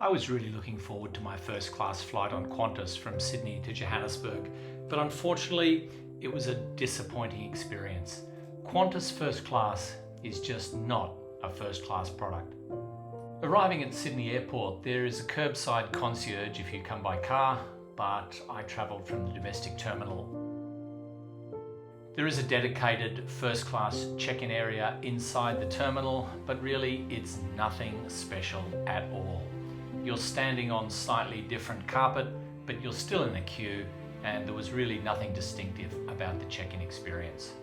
I was really looking forward to my first class flight on Qantas from Sydney to Johannesburg, but unfortunately it was a disappointing experience. Qantas First Class is just not a first class product. Arriving at Sydney Airport, there is a curbside concierge if you come by car, but I travelled from the domestic terminal. There is a dedicated first class check-in area inside the terminal, but really it's nothing special at all. You're standing on slightly different carpet, but you're still in the queue, and there was really nothing distinctive about the check-in experience.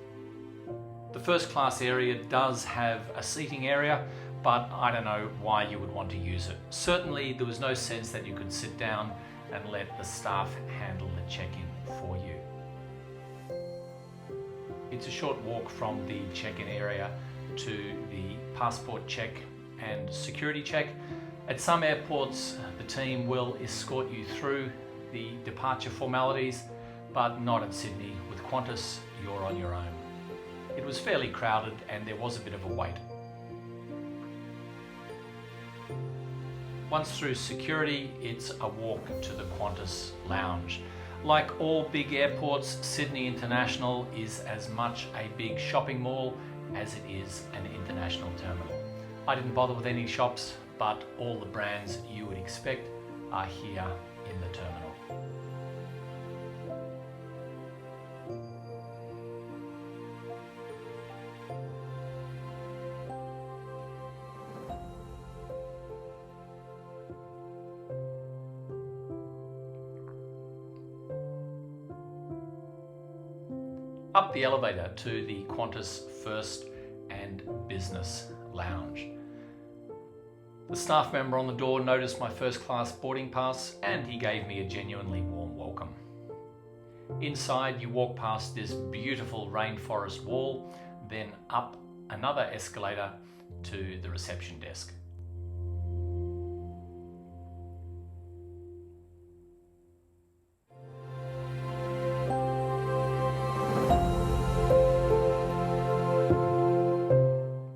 The first class area does have a seating area, but I don't know why you would want to use it. Certainly there was no sense that you could sit down and let the staff handle the check-in for you. It's a short walk from the check-in area to the passport check and security check. At some airports, the team will escort you through the departure formalities, but not at Sydney. With Qantas, you're on your own. It was fairly crowded and there was a bit of a wait. Once through security, it's a walk to the Qantas lounge. Like all big airports, Sydney International is as much a big shopping mall as it is an international terminal. I didn't bother with any shops, but all the brands you would expect are here in the terminal. Up the elevator to the Qantas First and Business Lounge. The staff member on the door noticed my first class boarding pass and he gave me a genuinely warm welcome. Inside you walk past this beautiful rainforest wall, then up another escalator to the reception desk.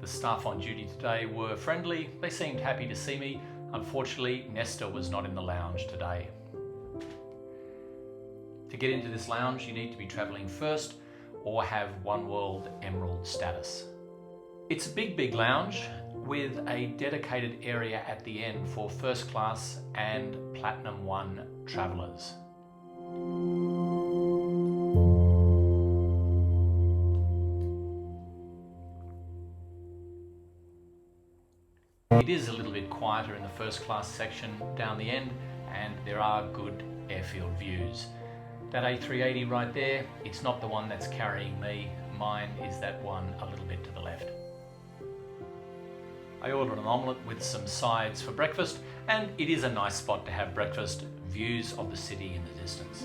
The staff on duty today were friendly. They seemed happy to see me. Unfortunately, Nesta was not in the lounge today. To get into this lounge, you need to be travelling first or have One World Emerald status. It's a big lounge with a dedicated area at the end for first class and Platinum 1 travellers. It is a little bit quieter in the first class section down the end, and there are good airfield views. That A380 right there, it's not the one that's carrying me. Mine is that one a little bit to the left. I ordered an omelette with some sides for breakfast, and it is a nice spot to have breakfast, views of the city in the distance.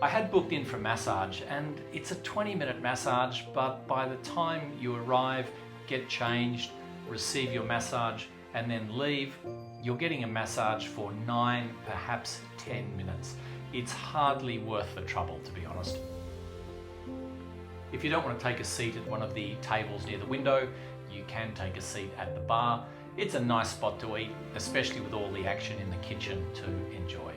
I had booked in for a massage, and it's a 20-minute massage, but by the time you arrive, get changed, receive your massage and then leave, you're getting a massage for 9, perhaps 10 minutes. It's hardly worth the trouble, to be honest. If you don't want to take a seat at one of the tables near the window, you can take a seat at the bar. It's a nice spot to eat, especially with all the action in the kitchen to enjoy.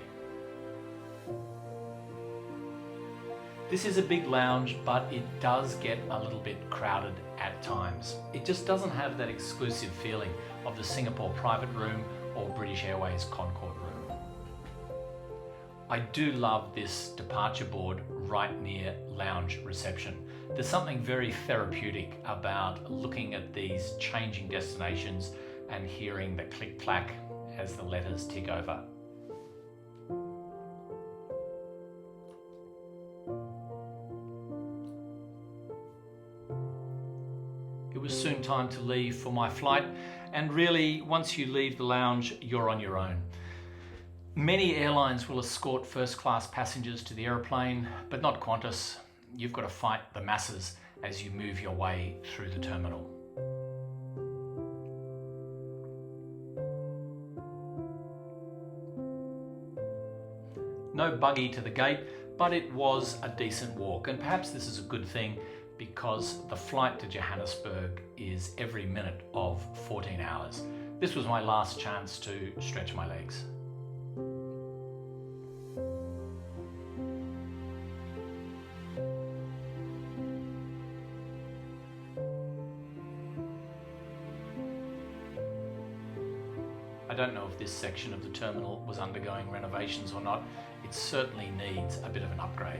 This is a big lounge, but it does get a little bit crowded at times. It just doesn't have that exclusive feeling of the Singapore private room or British Airways Concorde room. I do love this departure board right near lounge reception. There's something very therapeutic about looking at these changing destinations and hearing the click-clack as the letters tick over. It was soon time to leave for my flight, and really once you leave the lounge, you're on your own. Many airlines will escort first class passengers to the aeroplane, but not Qantas. You've got to fight the masses as you move your way through the terminal. No buggy to the gate, but it was a decent walk, and perhaps this is a good thing because the flight to Johannesburg is every minute of 14 hours. This was my last chance to stretch my legs. I don't know if this section of the terminal was undergoing renovations or not. It certainly needs a bit of an upgrade.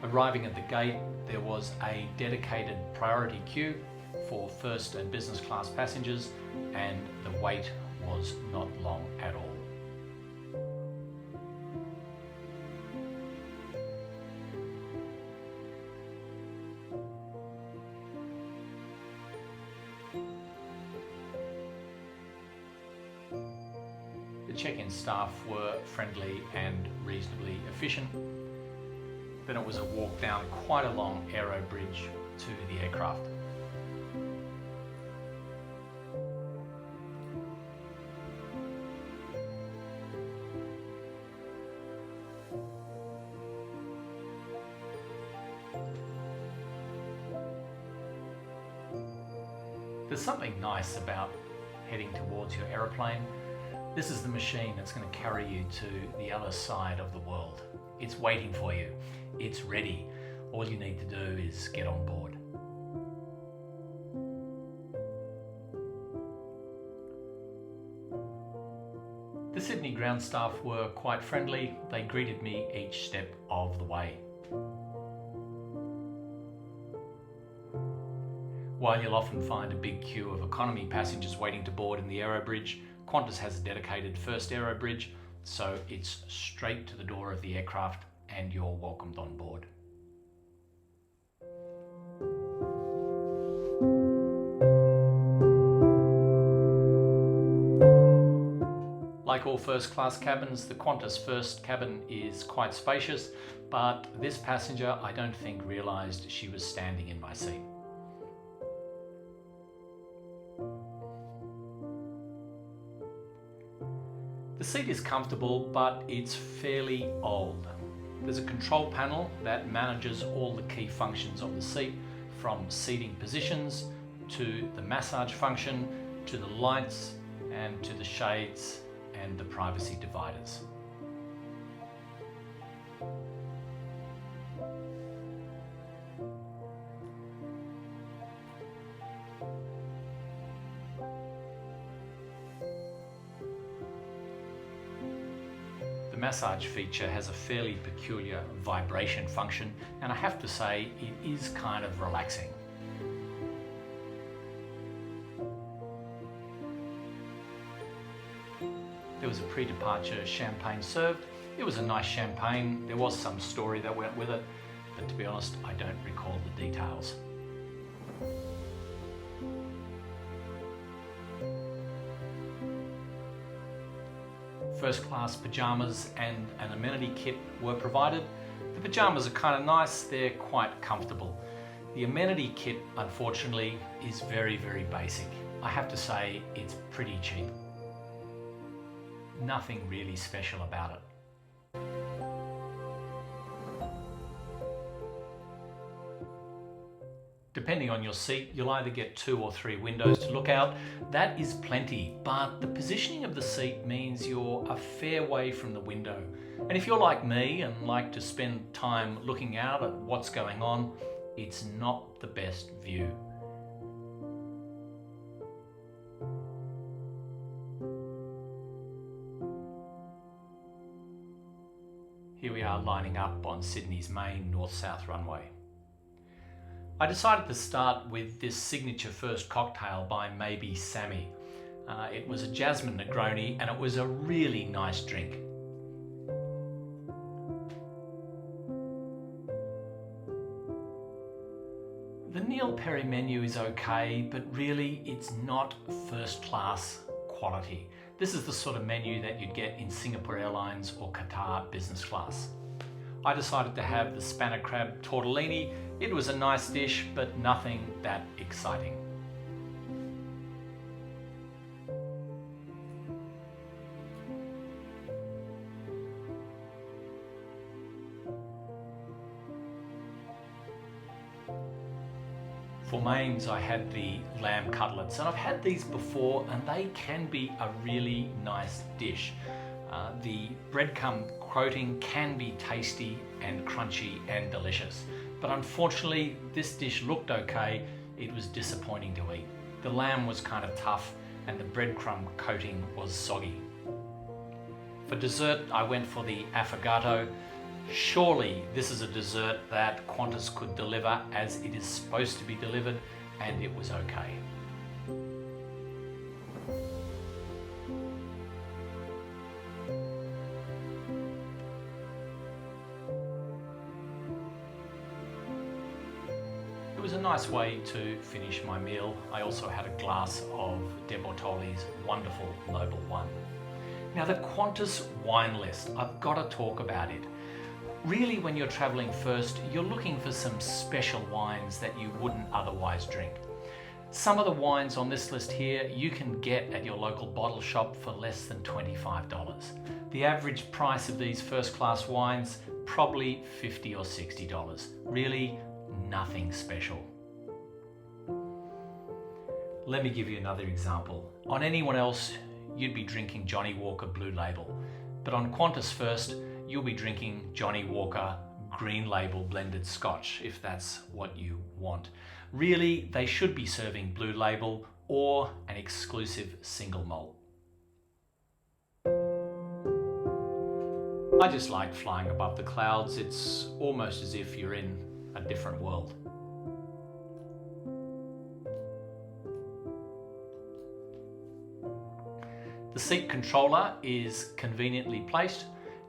Arriving at the gate, there was a dedicated priority queue for first and business class passengers, and the wait was not long at all. The check-in staff were friendly and reasonably efficient. Then it was a walk down quite a long aero bridge to the aircraft. There's something nice about heading towards your aeroplane. This is the machine that's going to carry you to the other side of the world. It's waiting for you. It's ready. All you need to do is get on board. The Sydney ground staff were quite friendly. They greeted me each step of the way. While you'll often find a big queue of economy passengers waiting to board in the aero bridge, Qantas has a dedicated first aero bridge, so it's straight to the door of the aircraft and you're welcomed on board. Like all first class cabins, the Qantas First cabin is quite spacious, but this passenger I don't think realised she was standing in my seat. The seat is comfortable, but it's fairly old. There's a control panel that manages all the key functions of the seat, from seating positions to the massage function, to the lights and to the shades and the privacy dividers. The massage feature has a fairly peculiar vibration function, and I have to say it is kind of relaxing. There was a pre-departure champagne served. It was a nice champagne. There was some story that went with it, but to be honest, I don't recall the details. First class pyjamas and an amenity kit were provided. The pyjamas are kind of nice, they're quite comfortable. The amenity kit, unfortunately, is very, very basic. I have to say it's pretty cheap. Nothing really special about it. Depending on your seat, you'll either get 2 or 3 windows to look out. That is plenty, but the positioning of the seat means you're a fair way from the window. And if you're like me and like to spend time looking out at what's going on, it's not the best view. Here we are lining up on Sydney's main north-south runway. I decided to start with this signature first cocktail by Maybe Sammy. It was a jasmine Negroni and it was a really nice drink. The Neil Perry menu is okay, but really it's not first class quality. This is the sort of menu that you'd get in Singapore Airlines or Qatar business class. I decided to have the spanner crab tortellini. It was a nice dish, but nothing that exciting. For mains, I had the lamb cutlets, and I've had these before, and they can be a really nice dish. The breadcrumb coating can be tasty and crunchy and delicious, but unfortunately this dish looked okay. It was disappointing to eat. The lamb was kind of tough and the breadcrumb coating was soggy. For dessert, I went for the affogato. Surely this is a dessert that Qantas could deliver as it is supposed to be delivered, and it was okay. It was a nice way to finish my meal. I also had a glass of De Bortoli's wonderful Noble One. Now, the Qantas wine list, I've got to talk about it. Really, when you're traveling first, you're looking for some special wines that you wouldn't otherwise drink. Some of the wines on this list here you can get at your local bottle shop for less than $25. The average price of these first class wines, probably $50 or $60. Really, nothing special. Let me give you another example. On anyone else, you'd be drinking Johnnie Walker Blue Label, but on Qantas First, you'll be drinking Johnnie Walker Green Label blended Scotch, if that's what you want. Really, they should be serving Blue Label or an exclusive single malt. I just like flying above the clouds. It's almost as if you're in a different world. The seat controller is conveniently placed,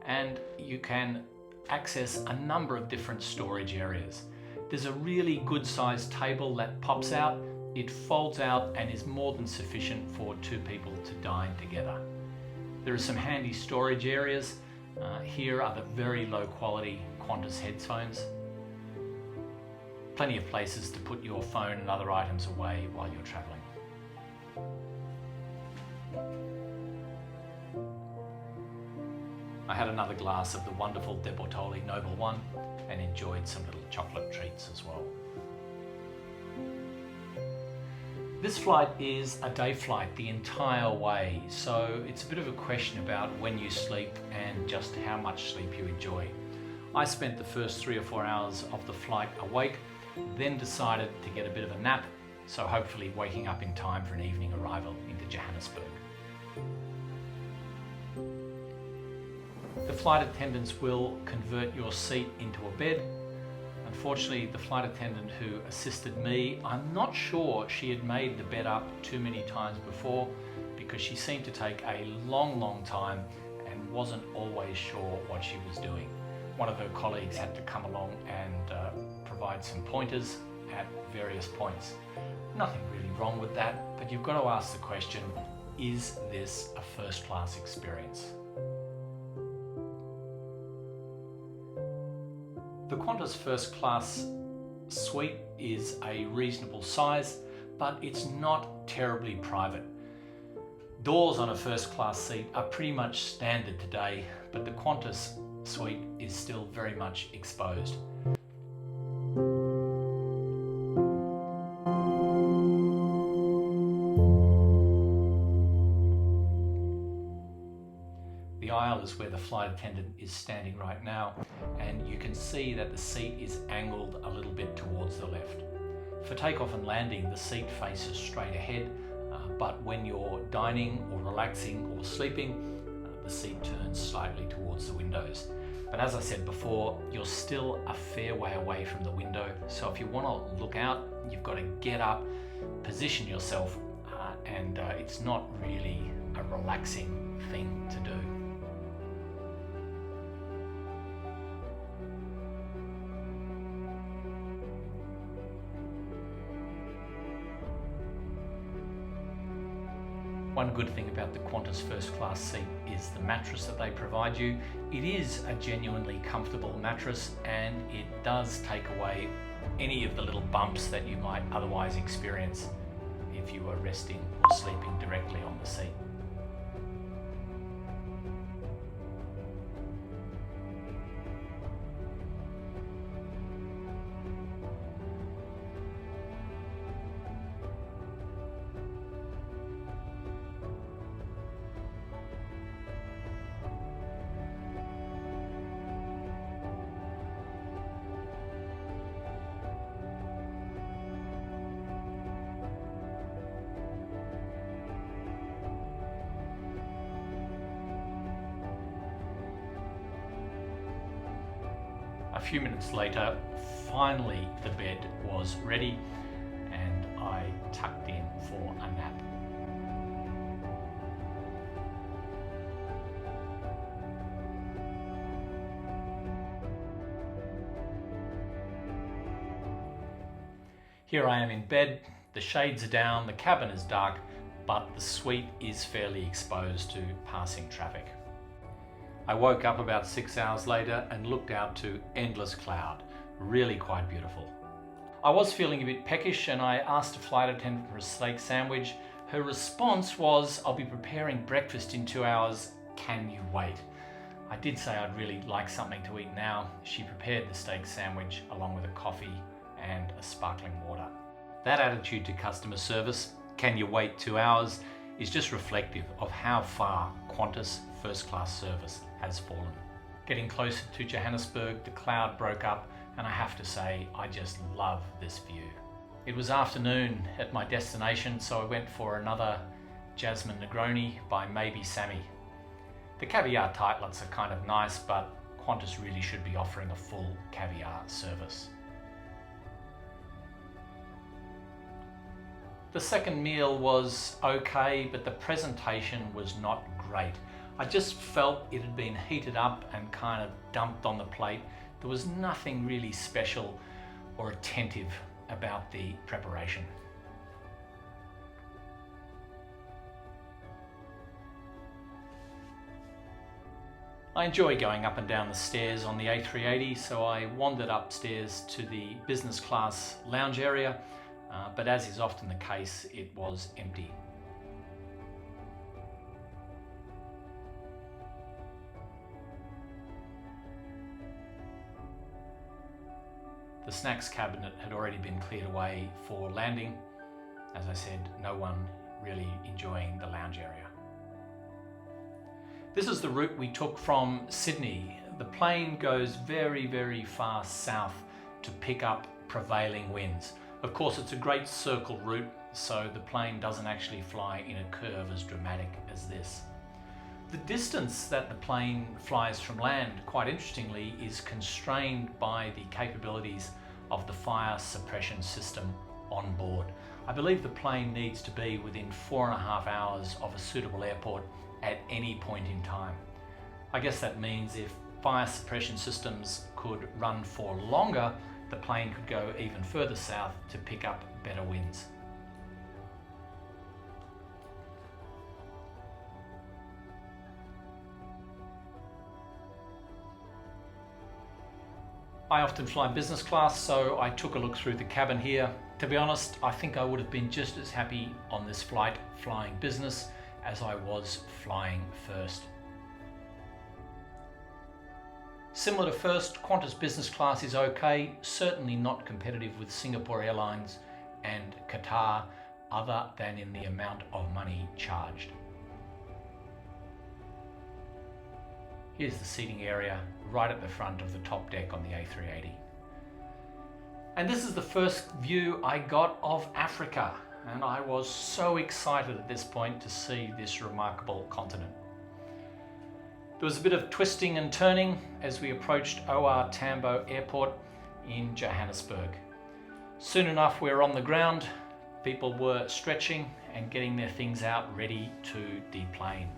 and you can access a number of different storage areas. There's a really good sized table that pops out. It folds out and is more than sufficient for two people to dine together. There are some handy storage areas. Here are the very low quality Qantas headphones. Plenty of places to put your phone and other items away while you're traveling. I had another glass of the wonderful De Bortoli Noble One and enjoyed some little chocolate treats as well. This flight is a day flight the entire way, so it's a bit of a question about when you sleep and just how much sleep you enjoy. I spent the first 3 or 4 hours of the flight awake, then decided to get a bit of a nap, so hopefully waking up in time for an evening arrival into Johannesburg. The flight attendants will convert your seat into a bed. Unfortunately, the flight attendant who assisted me, I'm not sure she had made the bed up too many times before, because she seemed to take a long time and wasn't always sure what she was doing. One of her colleagues had to come along and provide some pointers at various points. Nothing really wrong with that, but you've got to ask the question, is this a first class experience? The Qantas First Class suite is a reasonable size, but it's not terribly private. Doors on a first class seat are pretty much standard today, but the Qantas suite is still very much exposed. The aisle is where the flight attendant is standing right now, and you can see that the seat is angled a little bit towards the left. For takeoff and landing, the seat faces straight ahead, but when you're dining or relaxing or sleeping, the seat turns slightly towards the windows. But as I said before, you're still a fair way away from the window, so if you want to look out, you've got to get up, position yourself, and it's not really a relaxing thing to do. One good thing about the Qantas First Class seat is the mattress that they provide you. It is a genuinely comfortable mattress, and it does take away any of the little bumps that you might otherwise experience if you were resting or sleeping directly on the seat. few minutes later, finally the bed was ready and I tucked in for a nap. Here I am in bed, the shades are down, the cabin is dark, but the suite is fairly exposed to passing traffic. I woke up about 6 hours later and looked out to endless cloud, really quite beautiful. I was feeling a bit peckish and I asked a flight attendant for a steak sandwich. Her response was, "I'll be preparing breakfast in 2 hours, can you wait?" I did say I'd really like something to eat now. She prepared the steak sandwich along with a coffee and a sparkling water. That attitude to customer service, "Can you wait 2 hours?" is just reflective of how far Qantas First Class service has fallen. Getting closer to Johannesburg, the cloud broke up and I have to say, I just love this view. It was afternoon at my destination, so I went for another Jasmine Negroni by Maybe Sammy. The caviar tartlets are kind of nice, but Qantas really should be offering a full caviar service. The second meal was okay, but the presentation was not great. I just felt it had been heated up and kind of dumped on the plate. There was nothing really special or attentive about the preparation. I enjoy going up and down the stairs on the A380, so I wandered upstairs to the business class lounge area. But as is often the case, it was empty. The snacks cabinet had already been cleared away for landing. As I said, no one really enjoying the lounge area. This is the route we took from Sydney. The plane goes very, very far south to pick up prevailing winds. Of course, it's a great circle route, so the plane doesn't actually fly in a curve as dramatic as this. The distance that the plane flies from land, quite interestingly, is constrained by the capabilities of the fire suppression system on board. I believe the plane needs to be within 4.5 hours of a suitable airport at any point in time. I guess that means if fire suppression systems could run for longer, the plane could go even further south to pick up better winds. I often fly business class, so I took a look through the cabin here. To be honest, I think I would have been just as happy on this flight flying business as I was flying first. Similar to first, Qantas business class is okay, certainly not competitive with Singapore Airlines and Qatar, other than in the amount of money charged. Here's the seating area right at the front of the top deck on the A380. And this is the first view I got of Africa, and I was so excited at this point to see this remarkable continent. There was a bit of twisting and turning as we approached OR Tambo Airport in Johannesburg. Soon enough, we were on the ground. People were stretching and getting their things out ready to deplane.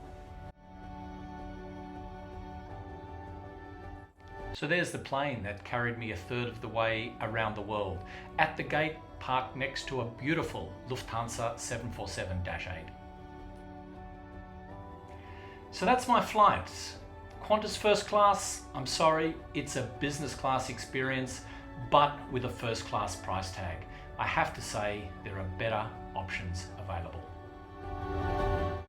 So there's the plane that carried me a third of the way around the world. At the gate, parked next to a beautiful Lufthansa 747-8. So that's my flight. Qantas First Class, I'm sorry, it's a business class experience, but with a first class price tag. I have to say there are better options available.